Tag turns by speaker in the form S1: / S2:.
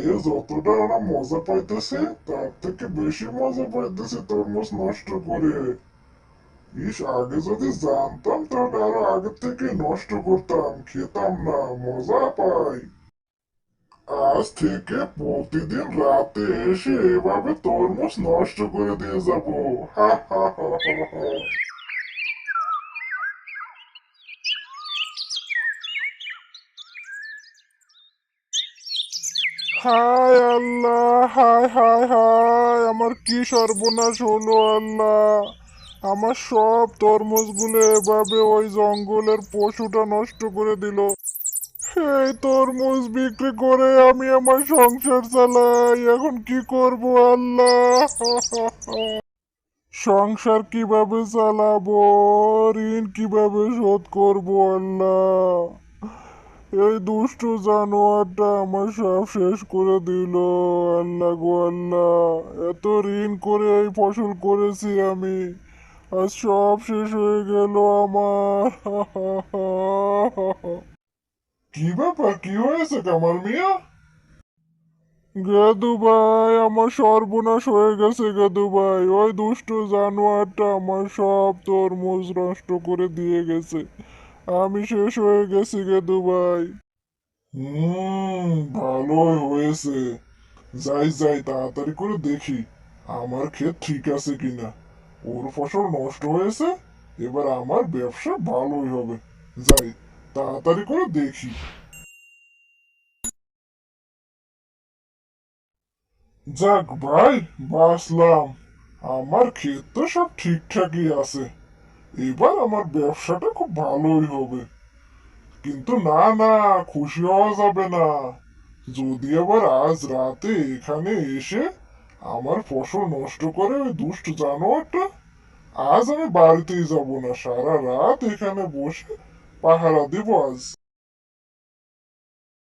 S1: খাইয়ে যতটা ওরা মজা পাইতেছে তার থেকে বেশি মজা পাইতেছে তরমুজ নষ্ট করে। ইস, আগে যদি জানতাম তাহলে আরো আগে থেকে নষ্ট করতাম, খেতাম না, মজা পাই। আজ থেকে প্রতিদিন রাতে এসে এভাবে তরমুজ নষ্ট করে দিয়ে যাবো। হা হা হা হা হা। হায় আল্লাহ, হায় হায় হায়, আমার কি সর্বনাশ হলো আল্লাহ। আমার সব তরমুজগুলো এভাবে ওই জঙ্গলের পশুটা নষ্ট করে দিল। এই তরমুজ বিক্রি করে আমি আমার সংসার চালাই, এখন কি করব আল্লাহ। সংসার কিভাবে চালাবো, ঋণ কিভাবে শোধ করবো আল্লাহ। এই দুষ্টু জানোয়ারটা আমার সব শেষ করে দিল। আল্লাহ গো আল্লাহ, এত ঋণ করে এই ফসল করেছি আমি, আজ সব শেষ হয়ে গেল আমার। কি ব্যাপার, কি হয়েছে কামাল মিয়া? গেদু ভাই, আমার সর্বনাশ হয়ে গেছে গেদু ভাই, ওই দুষ্টু জানোয়ারটা আমার সব তরমুজ নষ্ট করে দিয়ে গেছে, আমি শেষ হয়ে গেছি গেদু ভাই। ভালোই হয়েছে। যাই যাই, তাড়াতাড়ি করে দেখি আমার ক্ষেত ঠিক আছে কিনা। ওর ফসল নষ্ট হয়েছে, এবার আমার ব্যবসা ভালোই হবে। যাই, তাড়াতাড়ি করে দেখি। যাক ভাই, বাঁচলাম। আমার ক্ষেত তো সব ঠিকঠাকই আছে, এবার আমার ব্যবসাটা খুব ভালোই হবে। কিন্তু না না, খুশি হওয়া যাবে না। যদি আবার আজ রাতে এখানে এসে আমার ফসল নষ্ট করে ওই দুষ্ট জানোয়ারটা, আজ আমি বাড়িতেই যাব না, সারা রাত এখানে বসে পাহারা দিব আজ।